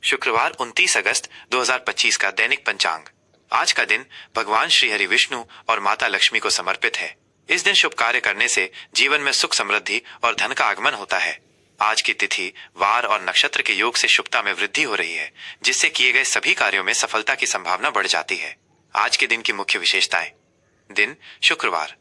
शुक्रवार 29 अगस्त 2025 का दैनिक पंचांग। आज का दिन भगवान श्री हरि विष्णु और माता लक्ष्मी को समर्पित है। इस दिन शुभ कार्य करने से जीवन में सुख समृद्धि और धन का आगमन होता है। आज की तिथि, वार और नक्षत्र के योग से शुभता में वृद्धि हो रही है, जिससे किए गए सभी कार्यों में सफलता की संभावना बढ़ जाती है। आज के दिन की मुख्य विशेषताएं। दिन शुक्रवार,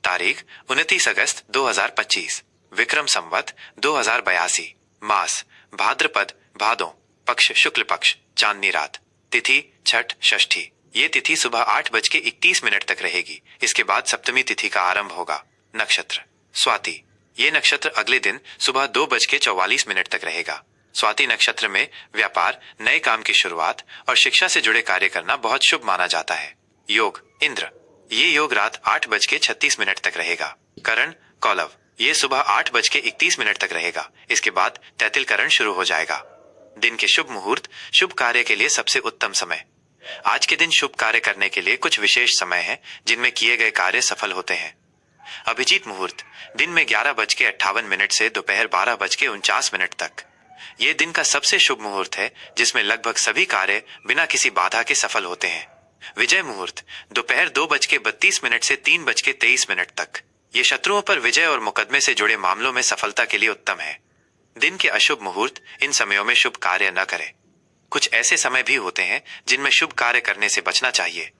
तारीख 29 अगस्त 2025, विक्रम संवत 2082, मास भाद्रपद भादों, पक्ष शुक्ल पक्ष, चांदनी रात, तिथि छठ षष्ठी। ये तिथि सुबह 8:31 तक रहेगी। इसके बाद सप्तमी तिथि का आरंभ होगा। नक्षत्र स्वाति, ये नक्षत्र अगले दिन सुबह 2:44 तक रहेगा। स्वाति नक्षत्र में व्यापार, नए काम की शुरुआत और शिक्षा से जुड़े कार्य करना बहुत शुभ माना जाता है। योग इंद्र, ये योग रात 8:36 तक रहेगा। करण कौलव, ये सुबह 8:31 तक रहेगा। इसके बाद तैतिल करण शुरू हो जाएगा। दिन के शुभ मुहूर्त, शुभ कार्य के लिए सबसे उत्तम समय। आज के दिन शुभ कार्य करने के लिए कुछ विशेष समय है, जिनमें किए गए कार्य सफल होते हैं। अभिजीत मुहूर्त, दिन में 11:58 से दोपहर 12:49 तक। ये दिन का सबसे शुभ मुहूर्त है, जिसमें लगभग सभी कार्य बिना किसी बाधा के सफल होते हैं। विजय मुहूर्त, दोपहर 2:32 से 3:23 तक। ये शत्रुओं पर विजय और मुकदमे से जुड़े मामलों में सफलता के लिए उत्तम है। दिन के अशुभ मुहूर्त, इन समयों में शुभ कार्य न करें। कुछ ऐसे समय भी होते हैं जिनमें शुभ कार्य करने से बचना चाहिए।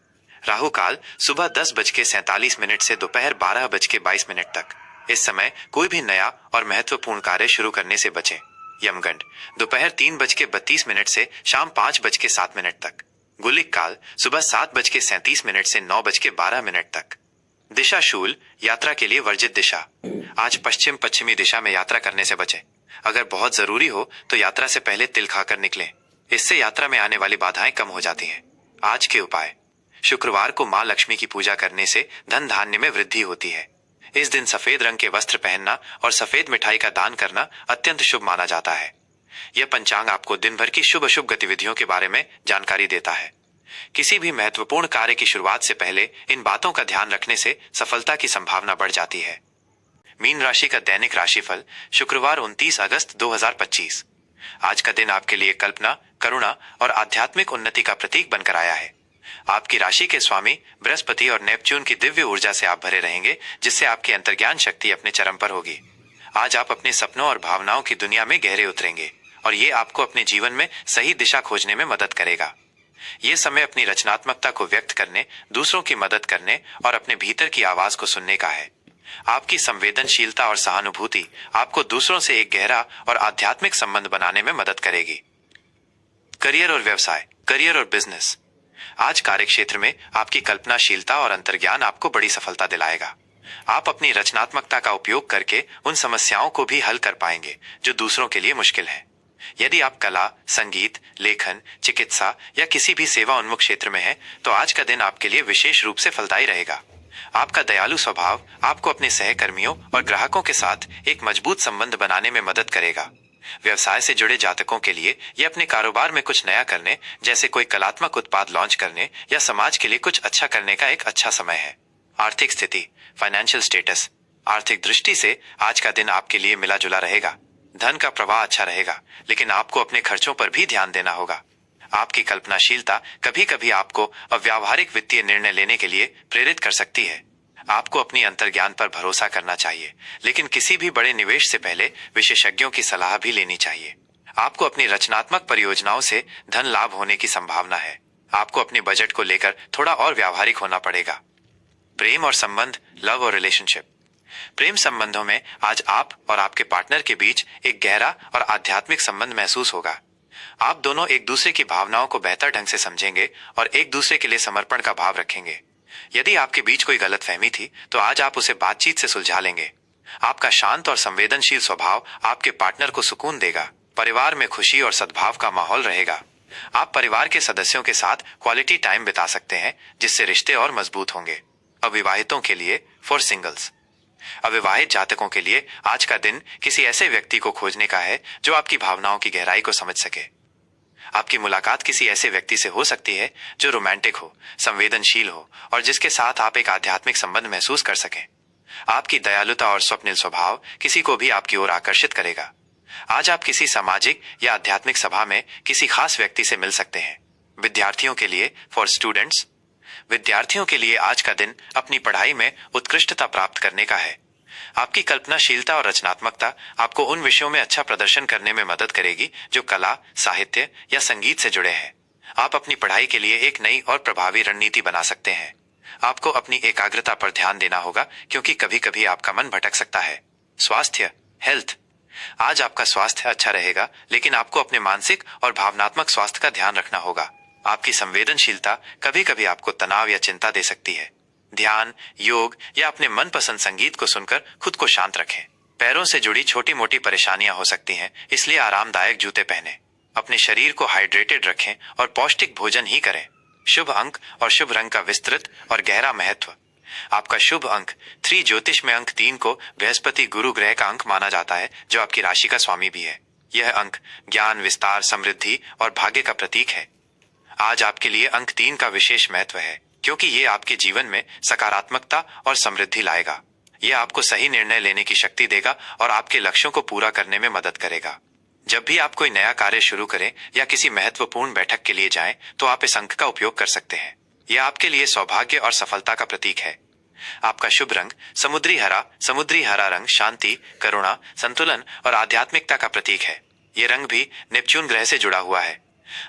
राहु काल सुबह 10:47 से दोपहर 12:22 तक। इस समय कोई भी नया और महत्वपूर्ण कार्य शुरू करने से बचें। यमगंड दोपहर 3:32 से शाम 5:07 तक। गुलिक काल सुबह 7:37 से 9:12 तक। दिशा शूल, यात्रा के लिए वर्जित दिशा। आज पश्चिम पश्चिमी दिशा में यात्रा करने से बचें। अगर बहुत जरूरी हो तो यात्रा से पहले तिल खाकर निकलें। इससे यात्रा में आने वाली बाधाएं कम हो जाती हैं। आज के उपाय। शुक्रवार को मां लक्ष्मी की पूजा करने से धन धान्य में वृद्धि होती है। इस दिन सफेद रंग के वस्त्र पहनना और सफेद मिठाई का दान करना अत्यंत शुभ माना जाता है। यह पंचांग आपको दिन भर की शुभ अशुभ गतिविधियों के बारे में जानकारी देता है। किसी भी महत्वपूर्ण कार्य की शुरुआत से पहले इन बातों का ध्यान रखने से सफलता की संभावना बढ़ जाती है। मीन राशि का दैनिक राशिफल शुक्रवार 29 अगस्त 2025। आज का दिन आपके लिए कल्पना, करुणा और आध्यात्मिक उन्नति का प्रतीक बनकर आया है। आपकी राशि के स्वामी बृहस्पति और नेपच्यून की दिव्य ऊर्जा से आप भरे रहेंगे, जिससे आपकी अंतर्ज्ञान शक्ति अपने चरम पर होगी। आज आप अपने सपनों और भावनाओं की दुनिया में गहरे उतरेंगे और ये आपको अपने जीवन में सही दिशा खोजने में मदद करेगा। ये समय अपनी रचनात्मकता को व्यक्त करने, दूसरों की मदद करने और अपने भीतर की आवाज को सुनने का है। आपकी संवेदनशीलता और सहानुभूति आपको दूसरों से एक गहरा और आध्यात्मिक संबंध बनाने में मदद करेगी। करियर और व्यवसाय, करियर और बिजनेस। आज कार्यक्षेत्र में आपकी कल्पनाशीलता और अंतर्ज्ञान आपको बड़ी सफलता दिलाएगा। आप अपनी रचनात्मकता का उपयोग करके उन समस्याओं को भी हल कर पाएंगे जो दूसरों के लिए मुश्किल है। यदि आप कला, संगीत, लेखन, चिकित्सा या किसी भी सेवा उन्मुख क्षेत्र में हैं, तो आज का दिन आपके लिए विशेष रूप से फलदायी रहेगा। आपका दयालु स्वभाव आपको अपने सहकर्मियों और ग्राहकों के साथ एक मजबूत संबंध बनाने में मदद करेगा। व्यवसाय से जुड़े जातकों के लिए यह अपने कारोबार में कुछ नया करने, जैसे कोई कलात्मक उत्पाद लॉन्च करने या समाज के लिए कुछ अच्छा करने का एक अच्छा समय है। आर्थिक स्थिति, फाइनेंशियल स्टेटस। आर्थिक दृष्टि से आज का दिन आपके लिए मिला जुला रहेगा। धन का प्रवाह अच्छा रहेगा, लेकिन आपको अपने खर्चों पर भी ध्यान देना होगा। आपकी कल्पनाशीलता कभी कभी आपको अव्यावहारिक वित्तीय निर्णय लेने के लिए प्रेरित कर सकती है। आपको अपनी अंतर्ज्ञान पर भरोसा करना चाहिए, लेकिन किसी भी बड़े निवेश से पहले विशेषज्ञों की सलाह भी लेनी चाहिए। आपको अपनी रचनात्मक परियोजनाओं से धन लाभ होने की संभावना है। आपको अपने बजट को लेकर थोड़ा और व्यावहारिक होना पड़ेगा। प्रेम और संबंध, लव और रिलेशनशिप। प्रेम संबंधों में आज आप और आपके पार्टनर के बीच एक गहरा और आध्यात्मिक संबंध महसूस होगा। आप दोनों एक दूसरे की भावनाओं को बेहतर ढंग से समझेंगे और एक दूसरे के लिए समर्पण का भाव रखेंगे। यदि आपके बीच कोई गलतफहमी थी, तो आज आप उसे बातचीत से सुलझा लेंगे। आपका शांत और संवेदनशील स्वभाव आपके पार्टनर को सुकून देगा। परिवार में खुशी और सद्भाव का माहौल रहेगा। आप परिवार के सदस्यों के साथ क्वालिटी टाइम बिता सकते हैं, जिससे रिश्ते और मजबूत होंगे। अविवाहितों के लिए, फॉर सिंगल्स। अविवाहित जातकों के लिए आज का दिन किसी ऐसे व्यक्ति को खोजने का है जो आपकी भावनाओं की गहराई को समझ सके। आपकी मुलाकात किसी ऐसे व्यक्ति से हो सकती है जो रोमांटिक हो, संवेदनशील हो और जिसके साथ आप एक आध्यात्मिक संबंध महसूस कर सकें। आपकी दयालुता और स्वप्निल स्वभाव किसी को भी आपकी ओर आकर्षित करेगा। आज आप किसी सामाजिक या आध्यात्मिक सभा में किसी खास व्यक्ति से मिल सकते हैं। विद्यार्थियों के लिए फॉर स्टूडेंट्स, विद्यार्थियों के लिए आज का दिन अपनी पढ़ाई में उत्कृष्टता प्राप्त करने का है। आपकी कल्पनाशीलता और रचनात्मकता आपको उन विषयों में अच्छा प्रदर्शन करने में मदद करेगी जो कला, साहित्य या संगीत से जुड़े हैं। आप अपनी पढ़ाई के लिए एक नई और प्रभावी रणनीति बना सकते हैं। आपको अपनी एकाग्रता पर ध्यान देना होगा क्योंकि कभी कभी आपका मन भटक सकता है। स्वास्थ्य, हेल्थ, आज आपका स्वास्थ्य अच्छा रहेगा, लेकिन आपको अपने मानसिक और भावनात्मक स्वास्थ्य का ध्यान रखना होगा। आपकी संवेदनशीलता कभी कभी आपको तनाव या चिंता दे सकती है। ध्यान, योग या अपने मनपसंद संगीत को सुनकर खुद को शांत रखें। पैरों से जुड़ी छोटी मोटी परेशानियां हो सकती हैं, इसलिए आरामदायक जूते पहनें। अपने शरीर को हाइड्रेटेड रखें और पौष्टिक भोजन ही करें। शुभ अंक और शुभ रंग का विस्तृत और गहरा महत्व। आपका शुभ अंक 3, ज्योतिष में अंक 3 को बृहस्पति गुरु ग्रह का अंक माना जाता है, जो आपकी राशि का स्वामी भी है। यह अंक ज्ञान, विस्तार, समृद्धि और भाग्य का प्रतीक है। आज आपके लिए अंक 3 का विशेष महत्व है क्योंकि ये आपके जीवन में सकारात्मकता और समृद्धि लाएगा। यह आपको सही निर्णय लेने की शक्ति देगा और आपके लक्ष्यों को पूरा करने में मदद करेगा। जब भी आप कोई नया कार्य शुरू करें या किसी महत्वपूर्ण बैठक के लिए जाएं, तो आप इस अंक का उपयोग कर सकते हैं। यह आपके लिए सौभाग्य और सफलता का प्रतीक है। आपका शुभ रंग समुद्री हरा। समुद्री हरा रंग शांति, करुणा, संतुलन और आध्यात्मिकता का प्रतीक है। ये रंग भी नेपच्यून ग्रह से जुड़ा हुआ है।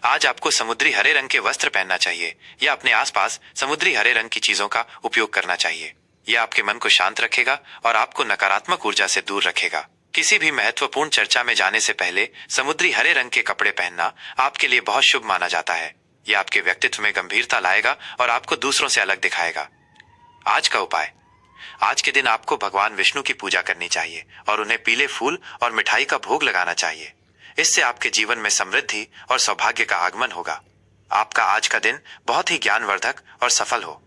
आज आपको समुद्री हरे रंग के वस्त्र पहनना चाहिए या अपने आसपास समुद्री हरे रंग की चीजों का उपयोग करना चाहिए। यह आपके मन को शांत रखेगा और आपको नकारात्मक ऊर्जा से दूर रखेगा। किसी भी महत्वपूर्ण चर्चा में जाने से पहले समुद्री हरे रंग के कपड़े पहनना आपके लिए बहुत शुभ माना जाता है। यह आपके व्यक्तित्व में गंभीरता लाएगा और आपको दूसरों से अलग दिखाएगा। आज का उपाय, आज के दिन आपको भगवान विष्णु की पूजा करनी चाहिए और उन्हें पीले फूल और मिठाई का भोग लगाना चाहिए। इससे आपके जीवन में समृद्धि और सौभाग्य का आगमन होगा। आपका आज का दिन बहुत ही ज्ञानवर्धक और सफल हो।